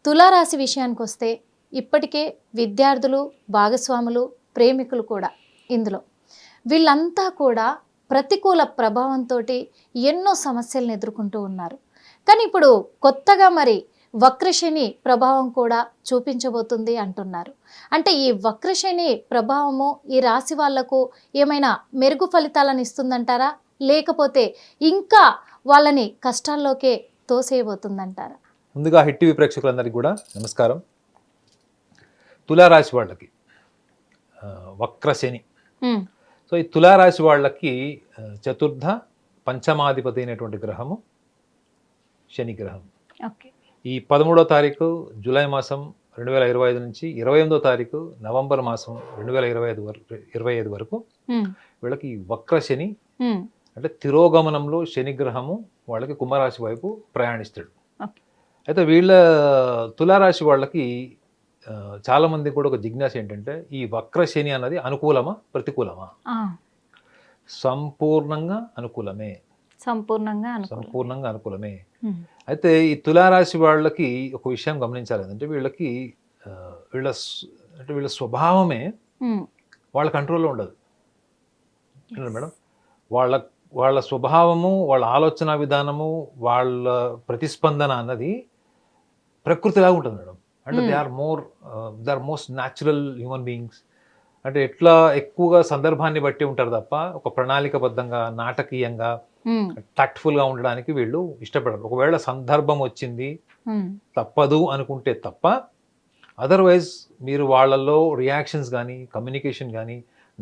తులారాశి విషయానికి వస్తే ఇప్పటికే విద్యార్థులు, భాగస్వాములు, ప్రేమికులు కూడా ఇందులో వీళ్ళంతా కూడా ప్రతికూల ప్రభావంతో ఎన్నో సమస్యలను ఎదుర్కొంటూ ఉన్నారు. కానీ ఇప్పుడు కొత్తగా మరి వక్రశని ప్రభావం కూడా చూపించబోతుంది అంటున్నారు. అంటే ఈ వక్రశని ప్రభావము ఈ రాశి వాళ్లకు ఏమైనా మెరుగు ఫలితాలను ఇస్తుందంటారా, లేకపోతే ఇంకా వాళ్ళని కష్టాల్లోకే తోసేయబోతుందంటారా? ముందుగా హిట్ టీవీ ప్రేక్షకులందరికీ కూడా నమస్కారం. తులారాశి వాళ్ళకి వక్రశని. సో ఈ తులారాశి వాళ్ళకి చతుర్థ పంచమాధిపతి అయినటువంటి గ్రహము శని గ్రహం. ఈ 13వ తారీఖు జూలై మాసం 2025 నుంచి 28వ తారీఖు నవంబర్ మాసం 2025 వరకు వీళ్ళకి వక్రశని అంటే తిరోగమనంలో శని గ్రహము వాళ్ళకి కుంభరాశి వైపు ప్రయాణిస్తాడు. అయితే వీళ్ళ తులారాశి వాళ్ళకి చాలా మంది కూడా ఒక జిజ్ఞాస ఏంటంటే, ఈ వక్ర శని అన్నది అనుకూలమా ప్రతికూలమా? సంపూర్ణంగా అనుకూలమే. సంపూర్ణంగా అనుకూలమే. అయితే ఈ తులారాశి వాళ్ళకి ఒక విషయం గమనించాలి, అంటే వీళ్ళకి వీళ్ళ స్వభావమే వాళ్ళ కంట్రోల్లో ఉండదు మేడం. వాళ్ళ స్వభావము, వాళ్ళ ఆలోచన విధానము, వాళ్ళ ప్రతిస్పందన అన్నది ప్రకృతిలాగా ఉంటుంది మేడం. అంటే they are most natural human beings. అంటే ఎట్లా ఎక్కువగా సందర్భాన్ని బట్టి ఉంటారు తప్ప ఒక ప్రణాళికబద్ధంగా, నాటకీయంగా, టాక్ట్ఫుల్గా ఉండడానికి వీళ్ళు ఇష్టపడరు. ఒకవేళ సందర్భం వచ్చింది తప్పదు అనుకుంటే తప్ప, అదర్వైజ్ మీరు వాళ్ళల్లో రియాక్షన్స్ కానీ, కమ్యూనికేషన్ కానీ,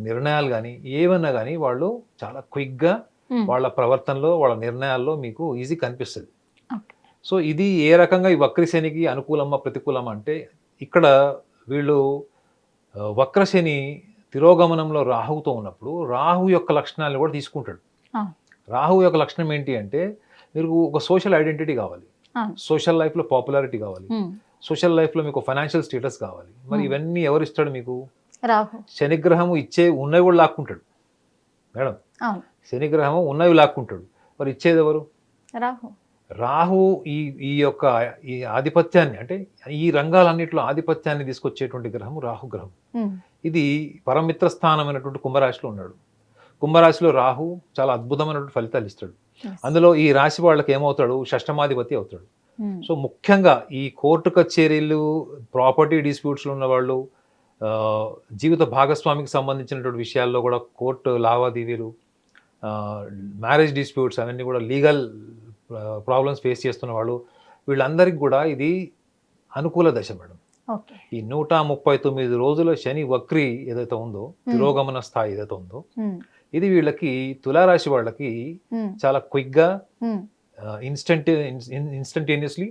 నిర్ణయాలు కానీ ఏమన్నా కానీ వాళ్ళు చాలా క్విక్గా వాళ్ళ ప్రవర్తనలో, వాళ్ళ నిర్ణయాల్లో మీకు ఈజీ కనిపిస్తుంది. సో ఇది ఏ రకంగా ఈ వక్రశనికి అనుకూలమా ప్రతికూలమా అంటే, ఇక్కడ వీళ్ళు వక్రశని తిరోగమనంలో రాహుతో ఉన్నప్పుడు రాహు యొక్క లక్షణాలను కూడా తీసుకుంటాడు. రాహు యొక్క లక్షణం ఏంటి అంటే, మీరు ఒక సోషల్ ఐడెంటిటీ కావాలి, సోషల్ లైఫ్లో పాపులారిటీ కావాలి, సోషల్ లైఫ్లో మీకు ఫైనాన్షియల్ స్టేటస్ కావాలి. మరి ఇవన్నీ ఎవరు ఇస్తాడు మీకు? శనిగ్రహము ఇచ్చే ఉన్నవి కూడా లాక్కుంటాడు మేడం. శనిగ్రహము ఉన్నవి లాక్కుంటాడు. మరి ఇచ్చేది ఎవరు? రాహు. ఈ యొక్క ఈ ఆధిపత్యాన్ని, అంటే ఈ రంగాలన్నింటిలో ఆధిపత్యాన్ని తీసుకొచ్చేటువంటి గ్రహము రాహు గ్రహం. ఇది పరమిత్ర స్థానమైనటువంటి కుంభరాశిలో ఉన్నాడు. కుంభరాశిలో రాహు చాలా అద్భుతమైనటువంటి ఫలితాలు ఇస్తాడు. అందులో ఈ రాశి వాళ్ళకి ఏమవుతాడు? షష్టమాధిపతి అవుతాడు. సో ముఖ్యంగా ఈ కోర్టు కచేరీలు, ప్రాపర్టీ డిస్ప్యూట్స్లో ఉన్న వాళ్ళు, జీవిత భాగస్వామికి సంబంధించినటువంటి విషయాల్లో కూడా కోర్టు లావాదేవీలు, మ్యారేజ్ డిస్ప్యూట్స్, అవన్నీ కూడా లీగల్ ప్రాబ్లమ్స్ ఫేస్ చేస్తున్న వాళ్ళు, వీళ్ళందరికీ కూడా ఇది అనుకూల దశ మేడం. ఈ 139 రోజుల శని వక్రి ఏదైతే ఉందో, తిరోగమన స్థాయి ఏదైతే ఉందో, ఇది వీళ్ళకి తులారాశి వాళ్ళకి చాలా క్విక్గా, instantaneously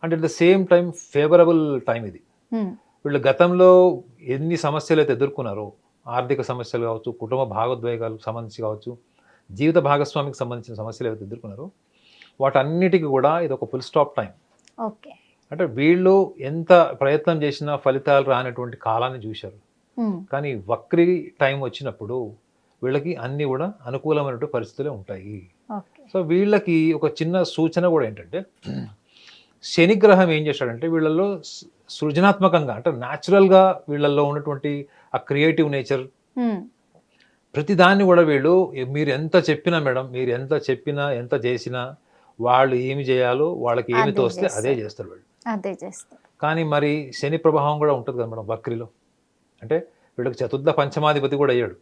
and at the same time favourable time ఇది. వీళ్ళు గతంలో ఎన్ని సమస్యలు అయితే ఎదుర్కొన్నారో, ఆర్థిక సమస్యలు కావచ్చు, కుటుంబ భాగోద్వేగాలకు సంబంధించి కావచ్చు, జీవిత భాగస్వామికి సంబంధించిన సమస్యలు ఏవైతే ఎదుర్కొన్నారో వాటన్నిటికీ కూడా ఇది ఒక ఫుల్ స్టాప్ టైం. అంటే వీళ్ళు ఎంత ప్రయత్నం చేసినా ఫలితాలు రానటువంటి కాలాన్ని చూశారు. కానీ వక్రి టైం వచ్చినప్పుడు వీళ్ళకి అన్నీ కూడా అనుకూలమైనటువంటి పరిస్థితులే ఉంటాయి. సో వీళ్ళకి ఒక చిన్న సూచన కూడా ఏంటంటే, శనిగ్రహం ఏం చేశాడంటే వీళ్ళల్లో సృజనాత్మకంగా, అంటే న్యాచురల్గా వీళ్ళల్లో ఉన్నటువంటి ఆ క్రియేటివ్ నేచర్, ప్రతిదాన్ని కూడా వీళ్ళు, మీరు ఎంత చెప్పినా మేడం, మీరు ఎంత చెప్పినా ఎంత చేసినా వాళ్ళు ఏమి చేయాలో వాళ్ళకి ఏమి తోస్తే అదే చేస్తారు వీళ్ళు. కానీ మరి శని ప్రభావం కూడా ఉంటుంది కదా మేడం వక్రిలో. అంటే వీళ్ళకి చతుర్థ పంచమాధిపతి కూడా అయ్యాడు.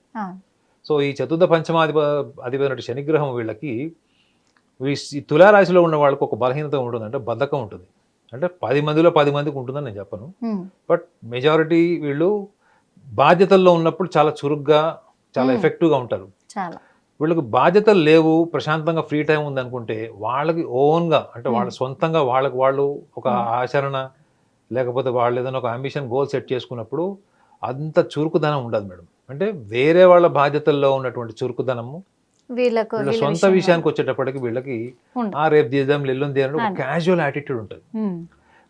సో ఈ చతుర్థ పంచమాధిపతి శనిగ్రహం వీళ్ళకి, ఈ తులారాశిలో ఉన్న వాళ్ళకి ఒక బలహీనత ఉంటుంది, అంటే బద్ధకం ఉంటుంది. అంటే 10 మందిలో 10 మందికి ఉంటుందని నేను చెప్పను, బట్ మెజారిటీ వీళ్ళు బాధ్యతల్లో ఉన్నప్పుడు చాలా చురుగ్గా, చాలా ఎఫెక్టివ్గా ఉంటారు. వీళ్ళకి బాధ్యతలు లేవు, ప్రశాంతంగా ఫ్రీ టైం ఉందనుకుంటే వాళ్ళకి ఓన్గా, అంటే వాళ్ళ సొంతంగా వాళ్ళకి వాళ్ళు ఒక ఆచరణ, లేకపోతే వాళ్ళు ఏదైనా ఒక అంబిషన్ గోల్ సెట్ చేసుకున్నప్పుడు అంత చురుకుదనం ఉండదు మేడం. అంటే వేరే వాళ్ళ బాధ్యతల్లో ఉన్నటువంటి చురుకుదనము వీళ్ళ సొంత విషయానికి వచ్చేటప్పటికి వీళ్ళకి రేపు చేద్దాం, ఎల్లుంది అని ఒక క్యాజువల్ యాటిట్యూడ్ ఉంటుంది.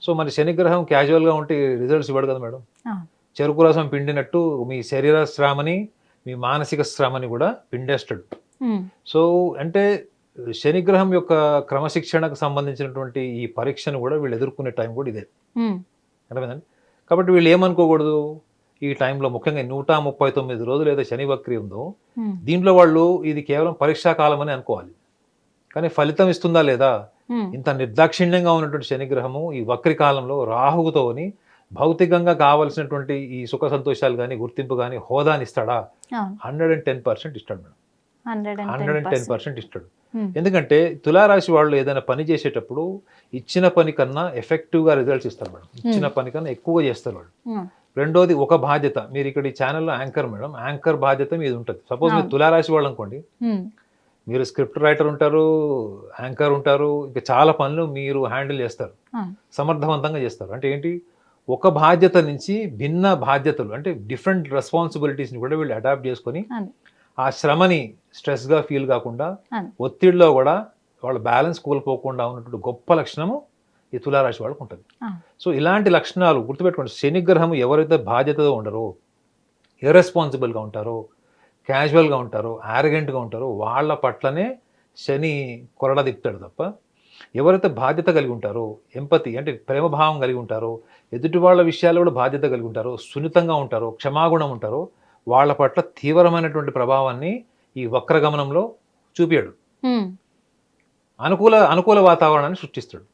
సో మరి శనిగ్రహం క్యాజువల్గా ఉంటే రిజల్ట్స్ ఇవ్వడు కదా మేడం. చెరుకు రసం పిండినట్టు మీ శరీర శ్రమని, మీ మానసిక శ్రమని కూడా పిండేస్తాడు. సో అంటే శనిగ్రహం యొక్క క్రమశిక్షణకు సంబంధించినటువంటి ఈ పరీక్షను కూడా వీళ్ళు ఎదుర్కొనే టైం కూడా ఇదే. అర్థమైందండి? కాబట్టి వీళ్ళు ఏమనుకోకూడదు, ఈ టైంలో ముఖ్యంగా 139 రోజులు ఏదో శని వక్రి ఉందో దీంట్లో వాళ్ళు ఇది కేవలం పరీక్షా కాలం అని అనుకోవాలి. కానీ ఫలితం ఇస్తుందా లేదా, ఇంత నిర్దాక్షిణ్యంగా ఉన్నటువంటి శనిగ్రహము ఈ వక్రి కాలంలో రాహువుతోని భౌతికంగా కావలసినటువంటి ఈ సుఖ సంతోషాలు కానీ గుర్తింపు కానీ హోదాని ఇస్తాడా? 110% ఇస్తాడు మేడం. 110% ఇస్తాడు. ఎందుకంటే తులారాశి వాళ్ళు ఏదైనా పని చేసేటప్పుడు ఇచ్చిన పని కన్నా ఎఫెక్టివ్గా రిజల్ట్స్ ఇస్తారు మేడం. ఇచ్చిన పని కన్నా ఎక్కువగా చేస్తారు వాళ్ళు. రెండోది ఒక బాధ్యత, మీరు ఇక్కడ ఈ ఛానల్లో యాంకర్ మేడం, యాంకర్ బాధ్యత మీద ఉంటుంది. సపోజ్ మీరు తులారాశి వాళ్ళు అనుకోండి, మీరు స్క్రిప్ట్ రైటర్ ఉంటారు, యాంకర్ ఉంటారు, ఇంకా చాలా పనులు మీరు హ్యాండిల్ చేస్తారు, సమర్థవంతంగా చేస్తారు. అంటే ఏంటి, ఒక బాధ్యత నుంచి భిన్న బాధ్యతలు అంటే డిఫరెంట్ రెస్పాన్సిబిలిటీస్ని కూడా వీళ్ళు అడాప్ట్ చేసుకొని ఆ శ్రమని స్ట్రెస్గా ఫీల్ కాకుండా ఒత్తిడిలో కూడా వాళ్ళ బ్యాలెన్స్ కోల్పోకుండా ఉన్నటువంటి గొప్ప లక్షణము ఈ తులారాశి వాళ్ళకు ఉంటుంది. సో ఇలాంటి లక్షణాలు గుర్తుపెట్టుకోండి. శనిగ్రహం ఎవరైతే బాధ్యతతో ఉండరో, ఇర్రెస్పాన్సిబుల్గా ఉంటారో, క్యాజువల్గా ఉంటారో, యారగెంట్గా ఉంటారో వాళ్ళ పట్లనే శని కొరడ తిప్పుతాడు తప్ప, ఎవరైతే బాధ్యత కలిగి ఉంటారో, ఎంపతి అంటే ప్రేమభావం కలిగి ఉంటారో, ఎదుటి వాళ్ళ విషయాల్లో కూడా బాధ్యత కలిగి ఉంటారో, సున్నితంగా ఉంటారో, క్షమాగుణం ఉంటారో వాళ్ళ పట్ల తీవ్రమైనటువంటి ప్రభావాన్ని ఈ వక్రగమనంలో చూపాడు. అనుకూల వాతావరణాన్ని సృష్టిస్తాడు.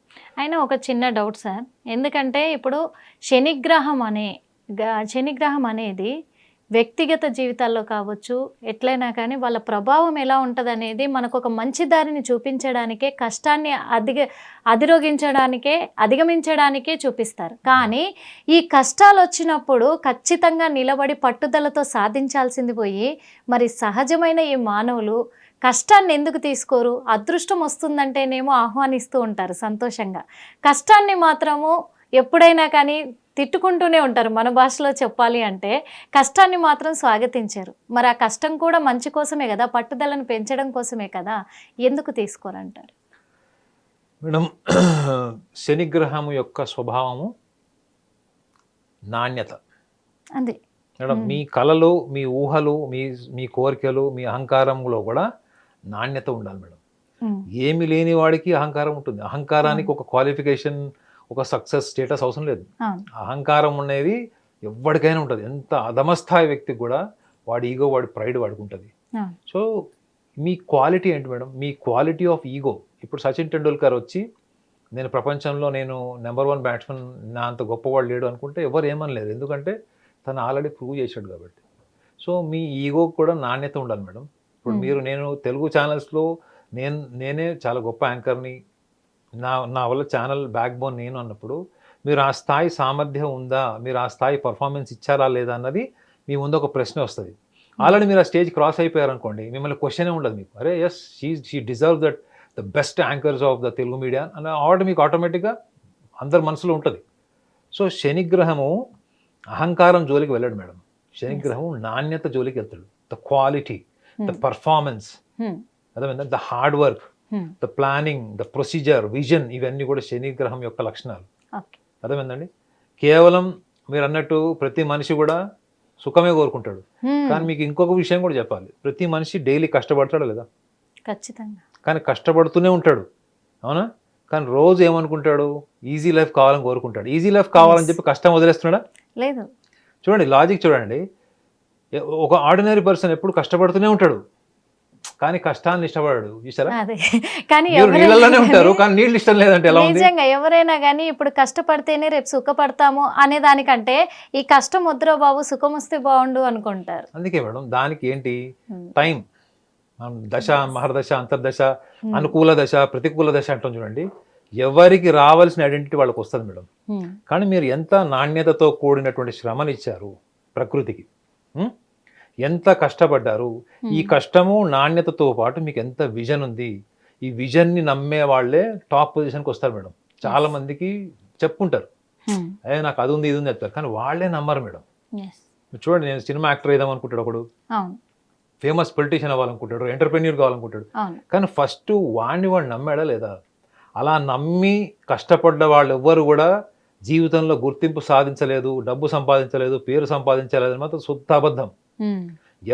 అయినా ఒక చిన్న డౌట్ సార్, ఎందుకంటే ఇప్పుడు శనిగ్రహం అనేది వ్యక్తిగత జీవితాల్లో కావచ్చు ఎట్లయినా కానీ వాళ్ళ ప్రభావం ఎలా ఉంటుంది అనేది మనకు ఒక మంచి దారిని చూపించడానికే, కష్టాన్ని అధిగమించడానికే చూపిస్తారు. కానీ ఈ కష్టాలు వచ్చినప్పుడు ఖచ్చితంగా నిలబడి పట్టుదలతో సాధించాల్సింది పోయి మరి సహజమైన ఈ మానవులు కష్టాన్ని ఎందుకు తీసుకోరు? అదృష్టం వస్తుందంటేనేమో ఆహ్వానిస్తూ ఉంటారు సంతోషంగా, కష్టాన్ని మాత్రము ఎప్పుడైనా కానీ తిట్టుకుంటూనే ఉంటారు. మన భాషలో చెప్పాలి అంటే కష్టాన్ని మాత్రం స్వాగతించారు. మరి ఆ కష్టం కూడా మంచి కోసమే కదా, పట్టుదలను పెంచడం కోసమే కదా, ఎందుకు తీసుకోరంటారు మేడం? శనిగ్రహం యొక్క స్వభావము నాణ్యత. అంతే మేడం, మీ కళలు, మీ ఊహలు, మీ కోరికలు, మీ అహంకారంలో కూడా నాణ్యత ఉండాలి మేడం. ఏమి లేని వాడికి అహంకారం ఉంటుంది. అహంకారానికి ఒక క్వాలిఫికేషన్, ఒక సక్సెస్ స్టేటస్ అవసరం లేదు. అహంకారం అనేది ఎవరికైనా ఉంటుంది. ఎంత అధమస్థాయి వ్యక్తికి కూడా వాడి ఈగో, వాడి ప్రైడ్ వాడికి ఉంటుంది. సో మీ క్వాలిటీ ఏంటి madam? Me quality of ego. ఇప్పుడు సచిన్ టెండూల్కర్ వచ్చి నేను ప్రపంచంలో నేను నెంబర్ 1 బ్యాట్స్మెన్, నా అంత గొప్పవాడు లేడు అనుకుంటే ఎవరు ఏమనలేరు. ఎందుకంటే తను ఆల్రెడీ ప్రూవ్ చేశాడు కాబట్టి. సో మీ ఈగో కూడా నాణ్యత ఉండాలి మేడం. ఇప్పుడు నేను తెలుగు ఛానల్స్లో నేనే చాలా గొప్ప యాంకర్ని, నా వల్ల ఛానల్ బ్యాక్ బోన్ నేను అన్నప్పుడు మీరు ఆ స్థాయి సామర్థ్యం ఉందా, మీరు ఆ స్థాయి పర్ఫార్మెన్స్ ఇచ్చారా లేదా అన్నది మీ ముందు ఒక ప్రశ్న వస్తుంది. ఆల్రెడీ మీరు ఆ స్టేజ్ క్రాస్ అయిపోయారనుకోండి, మిమ్మల్ని క్వశ్చనే ఉండదు మీకు. అరే yes, she deserve that, the best anchors of the Telugu media అన్న ఆర్డర్ మీకు ఆటోమేటిక్గా అందరి మనసులో ఉంటుంది. సో శనిగ్రహము అహంకారం జోలికి వెళ్ళాడు మేడం. శనిగ్రహం నాణ్యత జోలికి వెళ్తాడు. ద క్వాలిటీ, ద పర్ఫార్మెన్స్, అదేవిధంగా the hard work, the planning, the procedure, vision, ఇవన్నీ కూడా శనిగ్రహం యొక్క లక్షణాలు. అదేవిధండి, కేవలం మీరు అన్నట్టు ప్రతి మనిషి కూడా సుఖమే కోరుకుంటాడు. కానీ మీకు ఇంకొక విషయం కూడా చెప్పాలి, ప్రతి మనిషి డైలీ కష్టపడతాడు లేదా? ఖచ్చితంగా. కానీ కష్టపడుతూనే ఉంటాడు, అవునా? కానీ రోజు ఏమనుకుంటాడు? ఈజీ లైఫ్ కావాలని కోరుకుంటాడు. ఈజీ లైఫ్ కావాలని చెప్పి కష్టం వదిలేస్తున్నాడా? లేదు. చూడండి లాజిక్ చూడండి. ఒక ఆర్డినరీ పర్సన్ ఎప్పుడు కష్టపడుతూనే ఉంటాడు, కానీ కష్టాన్ని ఇష్టపడాడు. చూసారా? కానీ నీళ్ళలోనే ఉంటారు, కానీ నీళ్ళు ఇష్టం లేదంటే ఎలా ఉంది? నిజంగా ఎవరైనా కానీ ఇప్పుడు కష్టపడితేనే రేపు సుఖపడతాము అనే దానికంటే ఈ కష్టం వద్దురా బాబు, సుఖం వస్తే బాగుండు అనుకుంటారు. అందుకే మేడం, దానికి ఏంటి టైం, దశ, మహర్దశ, అంతర్దశ, అనుకూల దశ, ప్రతికూల దశ అంటాం చూడండి. ఎవరికి రావాల్సిన ఐడెంటిటీ వాళ్ళకి వస్తుంది మేడం. కానీ మీరు ఎంత నాణ్యతతో కూడినటువంటి శ్రమనిచ్చారు ప్రకృతికి, ఎంత కష్టపడ్డారు, ఈ కష్టము నాణ్యతతో పాటు మీకు ఎంత విజన్ ఉంది, ఈ విజన్ని నమ్మే వాళ్ళే టాప్ పొజిషన్కి వస్తారు మేడం. చాలా మందికి చెప్పుకుంటారు, అయ్యే నాకు అది ఉంది ఇది ఉంది చెప్తారు, కానీ వాళ్ళే నమ్మరు మేడం. చూడండి, నేను సినిమా యాక్టర్ అయిదాం అనుకుంటాడు ఒకడు, ఫేమస్ పొలిటీషియన్ అవ్వాలనుకుంటాడు, ఎంటర్ప్రెన్యూర్ కావాలనుకుంటాడు, కానీ ఫస్ట్ వాడిని వాడు నమ్మాడా లేదా? అలా నమ్మి కష్టపడ్డ వాళ్ళు ఎవ్వరు కూడా జీవితంలో గుర్తింపు సాధించలేదు, డబ్బు సంపాదించలేదు, పేరు సంపాదించలేదు మాత్రం శుద్ధ అబద్ధం.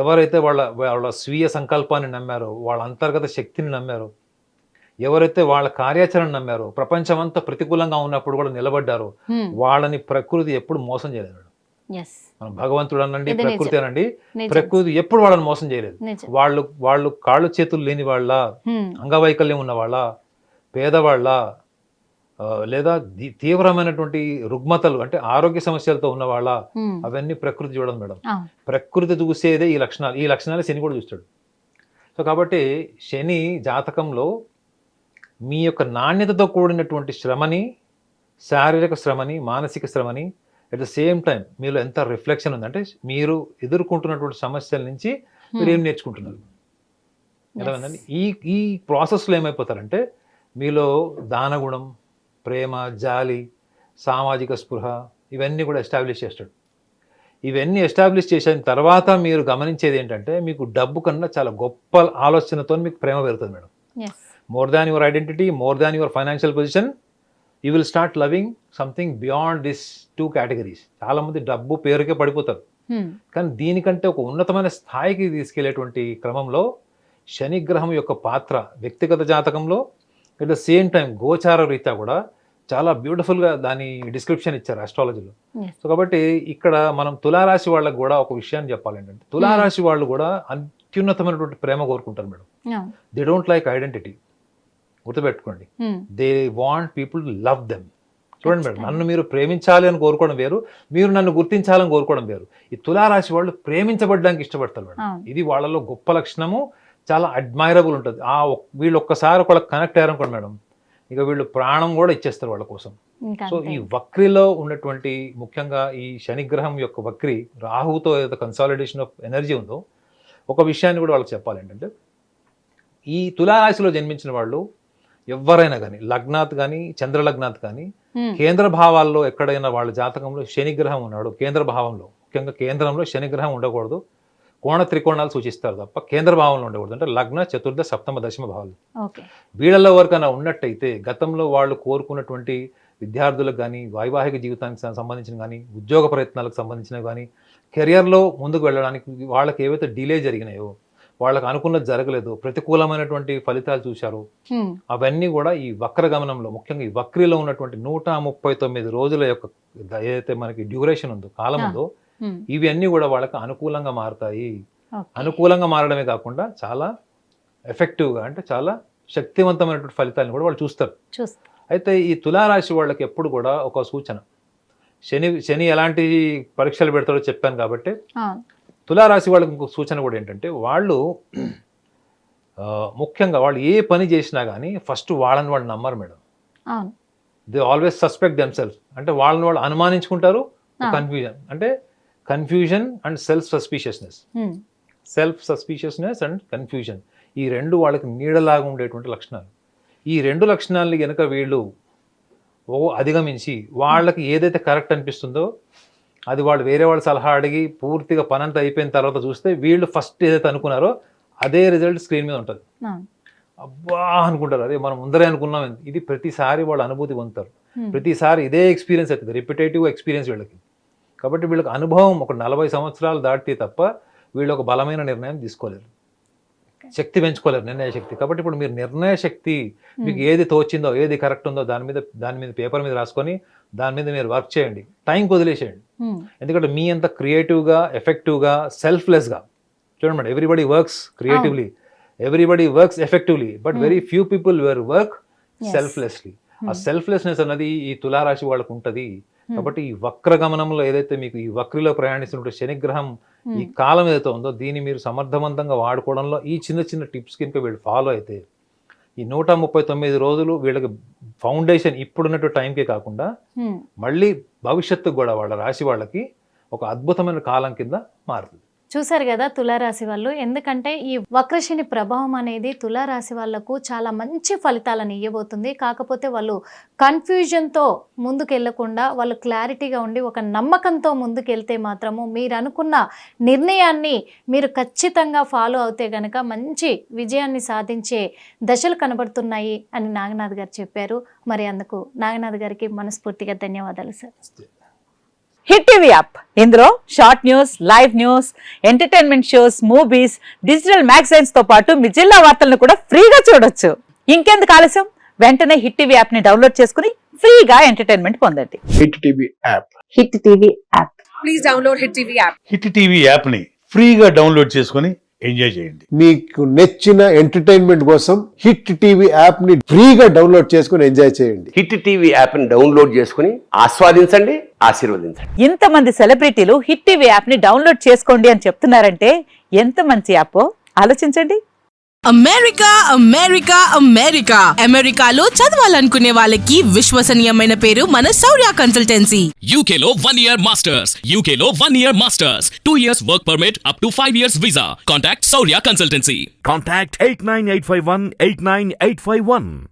ఎవరైతే వాళ్ళ స్వీయ సంకల్పాన్ని నమ్మారో, వాళ్ళ అంతర్గత శక్తిని నమ్మారో, ఎవరైతే వాళ్ళ కార్యాచరణ నమ్మారో, ప్రపంచమంతా ప్రతికూలంగా ఉన్నప్పుడు కూడా నిలబడ్డారో, వాళ్ళని ప్రకృతి ఎప్పుడు మోసం చేయలేదు మేడం. మనం భగవంతుడు అనండి, ప్రకృతి అనండి, ప్రకృతి ఎప్పుడు వాళ్ళని మోసం చేయలేదు. వాళ్ళు కాళ్ళు చేతులు లేని వాళ్ళ, అంగవైకల్యం ఉన్న వాళ్ళ, పేదవాళ్ళ, లేదా తీవ్రమైనటువంటి రుగ్మతలు అంటే ఆరోగ్య సమస్యలతో ఉన్న వాళ్ళ, అవన్నీ ప్రకృతి చూడదు మేడం. ప్రకృతి చూసేదే ఈ లక్షణాలు శని కూడా చూస్తాడు. సో కాబట్టి శని జాతకంలో మీ యొక్క నాణ్యతతో కూడినటువంటి శ్రమని, శారీరక శ్రమని, మానసిక శ్రమని, అట్ ద సేమ్ టైం మీలో ఎంత రిఫ్లెక్షన్ ఉంది అంటే మీరు ఎదుర్కొంటున్నటువంటి సమస్యల నుంచి మీరు ఏం నేర్చుకుంటున్నారు. ఎలా ఉందండి ఈ ప్రాసెస్లో ఏమైపోతారంటే మీలో దానగుణం, ప్రేమ, జాలి, సామాజిక స్పృహ ఇవన్నీ కూడా ఎస్టాబ్లిష్ చేస్తాడు. ఇవన్నీ ఎస్టాబ్లిష్ చేసిన తర్వాత మీరు గమనించేది ఏంటంటే మీకు డబ్బు కన్నా చాలా గొప్ప ఆలోచనతో మీకు ప్రేమ పెరుగుతుంది madam. More than your identity, more than your financial position, you will start loving something beyond this 2 categories. చాలా మంది డబ్బు పేరుకే పడిపోతారు, కానీ దీనికంటే ఒక ఉన్నతమైన స్థాయికి తీసుకెళ్లేటువంటి క్రమంలో శనిగ్రహం యొక్క పాత్ర వ్యక్తిగత జాతకంలో, అట్ ద సేమ్ టైం గోచార రీత్యా కూడా చాలా బ్యూటిఫుల్గా దాని డిస్క్రిప్షన్ ఇచ్చారు ఆస్ట్రాలజీలో. సో కాబట్టి ఇక్కడ మనం తులారాశి వాళ్ళకు కూడా ఒక విషయాన్ని చెప్పాలి ఏంటంటే, తులారాశి వాళ్ళు కూడా అత్యున్నతమైనటువంటి ప్రేమ కోరుకుంటారు madam. They don't like identity, గుర్తుపెట్టుకోండి. They want people to love them. చూడండి మేడం, నన్ను మీరు ప్రేమించాలి అని కోరుకోవడం వేరు, మీరు నన్ను గుర్తించాలని కోరుకోవడం వేరు. ఈ తులారాశి వాళ్ళు ప్రేమించబడడానికి ఇష్టపడతారు మేడం. ఇది వాళ్ళలో గొప్ప లక్షణము, చాలా అడ్మైరబుల్ ఉంటుంది. వీళ్ళు ఒక్కసారి ఒకళ్ళకి కనెక్ట్ అయ్యారనుకోండి మేడం, ఇక వీళ్ళు ప్రాణం కూడా ఇచ్చేస్తారు వాళ్ళ కోసం. సో ఈ వక్రిలో ఉన్నటువంటి ముఖ్యంగా ఈ శనిగ్రహం యొక్క వక్రి రాహుతో ఏదైతే కన్సాలిడేషన్ ఆఫ్ ఎనర్జీ ఉందో, ఒక విషయాన్ని కూడా వాళ్ళకి చెప్పాలి ఏంటంటే, ఈ తులారాశిలో జన్మించిన వాళ్ళు ఎవరైనా కానీ లగ్నాత్ కానీ చంద్రలగ్నాత్ కానీ కేంద్ర భావాల్లో ఎక్కడైనా వాళ్ళ జాతకంలో శనిగ్రహం ఉన్నాడు, కేంద్ర భావంలో ముఖ్యంగా కేంద్రంలో శనిగ్రహం ఉండకూడదు. కోణ త్రికోణాలు సూచిస్తారు తప్ప కేంద్ర భావంలో ఉండకూడదు. అంటే లగ్న, చతుర్థ, సప్తమ, దశమ భావాలు వీళ్ళల్లో ఎవరికైనా ఉన్నట్టయితే గతంలో వాళ్ళు కోరుకున్నటువంటి విద్యార్థులకు కానీ, వైవాహిక జీవితానికి సంబంధించిన కానీ, ఉద్యోగ ప్రయత్నాలకు సంబంధించిన కానీ, కెరియర్లో ముందుకు వెళ్ళడానికి వాళ్ళకి ఏవైతే డిలే జరిగినాయో, వాళ్ళకి అనుకున్నది జరగలేదు, ప్రతికూలమైనటువంటి ఫలితాలు చూశారు, అవన్నీ కూడా ఈ వక్ర గమనంలో ముఖ్యంగా ఈ వక్రిలో ఉన్నటువంటి 139 రోజుల యొక్క ఏదైతే మనకి డ్యూరేషన్ ఉందో, కాలం ఉందో, ఇవి అన్నీ కూడా వాళ్ళకి అనుకూలంగా మారుతాయి. అనుకూలంగా మారడమే కాకుండా చాలా ఎఫెక్టివ్గా అంటే చాలా శక్తివంతమైనటువంటి ఫలితాలను కూడా వాళ్ళు చూస్తారు. అయితే ఈ తులారాశి వాళ్ళకి ఎప్పుడు కూడా ఒక సూచన, శని ఎలాంటి పరీక్షలు పెడతాడో చెప్పాను కాబట్టి, తులారాశి వాళ్ళకి ఇంకొక సూచన కూడా ఏంటంటే, వాళ్ళు ముఖ్యంగా వాళ్ళు ఏ పని చేసినా కానీ ఫస్ట్ వాళ్ళని వాళ్ళు నమ్మరు madam. They always suspect themself. అంటే వాళ్ళని వాళ్ళు అనుమానించుకుంటారు. Confusion and self suspiciousness and confusion, ఈ రెండు వాళ్ళకి నీడలాగా ఉండేటువంటి లక్షణాలు. ఈ రెండు లక్షణాలని కనుక వీళ్ళు అధిగమించి వాళ్ళకి ఏదైతే కరెక్ట్ అనిపిస్తుందో అది వాళ్ళు వేరే వాళ్ళ సలహా అడిగి పూర్తిగా పనంతా అయిపోయిన తర్వాత చూస్తే వీళ్ళు ఫస్ట్ ఏదైతే అనుకున్నారో అదే రిజల్ట్ స్క్రీన్ మీద ఉంటుంది. అబ్బా అనుకుంటారు, అదే మనం ముందరే అనుకున్నాం. ఇది ప్రతిసారి వాళ్ళ అనుభూతి పొందుతారు, ప్రతిసారి ఇదే ఎక్స్పీరియన్స్ అవుతుంది, రిపిటేటివ్ ఎక్స్పీరియన్స్ వీళ్ళకి. కాబట్టి వీళ్ళకి అనుభవం ఒక 40 సంవత్సరాలు దాటితే తప్ప వీళ్ళు ఒక బలమైన నిర్ణయం తీసుకోలేరు, శక్తి పెంచుకోలేరు, నిర్ణయ శక్తి. కాబట్టి ఇప్పుడు మీరు నిర్ణయ శక్తి, మీకు ఏది తోచిందో, ఏది కరెక్ట్ ఉందో దాని మీద పేపర్ మీద రాసుకొని దాని మీద మీరు వర్క్ చేయండి, టైంకి వదిలేసేయండి. ఎందుకంటే మీ అంత క్రియేటివ్గా, ఎఫెక్టివ్గా, సెల్ఫ్లెస్గా చూడండి madam, everybody works creatively, everybody works effectively, but very few people work selflessly. ఆ సెల్ఫ్లెస్నెస్ అన్నది ఈ తులారాశి వాళ్ళకు ఉంటుంది. కాబట్టి ఈ వక్ర గమనంలో ఏదైతే మీకు ఈ వక్రిలో ప్రయాణిస్తున్నటువంటి శనిగ్రహం ఈ కాలం ఏదైతే ఉందో దీన్ని మీరు సమర్థవంతంగా వాడుకోవడంలో ఈ చిన్న చిన్న టిప్స్ కనుక వీళ్ళు ఫాలో అయితే ఈ 139 రోజులు వీళ్ళకి ఫౌండేషన్ ఇప్పుడున్నట్టు టైంకే కాకుండా మళ్ళీ భవిష్యత్తుకు కూడా వాళ్ళ రాశి వాళ్ళకి ఒక అద్భుతమైన కాలం కింద మారుతుంది. చూసారు కదా తులారాశి వాళ్ళు, ఎందుకంటే ఈ వక్రశని ప్రభావం అనేది తులారాశి వాళ్లకు చాలా మంచి ఫలితాలను ఇవ్వబోతుంది. కాకపోతే వాళ్ళు కన్ఫ్యూజన్తో ముందుకెళ్లకుండా వాళ్ళు క్లారిటీగా ఉండి ఒక నమ్మకంతో ముందుకెళ్తే మాత్రము మీరు అనుకున్న నిర్ణయాన్ని మీరు ఖచ్చితంగా ఫాలో అవుతే గనక మంచి విజయాన్ని సాధించే దశలు కనబడుతున్నాయి అని నాగనాథ్ గారు చెప్పారు. మరి అందుకు నాగనాథ్ గారికి మనస్ఫూర్తిగా ధన్యవాదాలు సార్. హిట్ టీవీ యాప్, ఇందులో short news, live news, entertainment shows, movies, digital magazines తో పాటు మీ జిల్లా వార్తలను కూడా ఫ్రీగా చూడొచ్చు. ఇంకెందుకు ఆలస్యం, వెంటనే హిట్ టీవీ యాప్ ని డౌన్లోడ్ చేసుకుని ఫ్రీగా ఎంటర్టైన్మెంట్ పొందండి. Hit TV app. Hit TV app. Please download Hit TV app. Hit TV యాప్ని ఫ్రీగా డౌన్లోడ్ చేసుకొని ఎంజాయ్ చేయండి. మీకు నచ్చిన ఎంటర్టైన్మెంట్ కోసం హిట్ టీవీ యాప్ ని ఫ్రీగా డౌన్లోడ్ చేసుకుని ఎంజాయ్ చేయండి. హిట్ టీవీ యాప్ని డౌన్లోడ్ చేసుకుని ఆస్వాదించండి, ఆశీర్వదించండి. ఇంతమంది సెలబ్రిటీలు హిట్ టీవీ యాప్ ని డౌన్లోడ్ చేసుకోండి అని చెప్తున్నారంటే ఎంత మంచి యాప్ ఆలోచించండి. అమెరికా అమెరికా అమెరికా అమెరికాలో చదవాలనుకునే వాళ్ళకి విశ్వసనీయమైన పేరు మన శౌర్య consultancy. UK Law 1 Year Masters. UK Law 1 Year Masters. 2 years work permit up to 5 years visa. Contact Saurya Consultancy. Contact 89851 89851.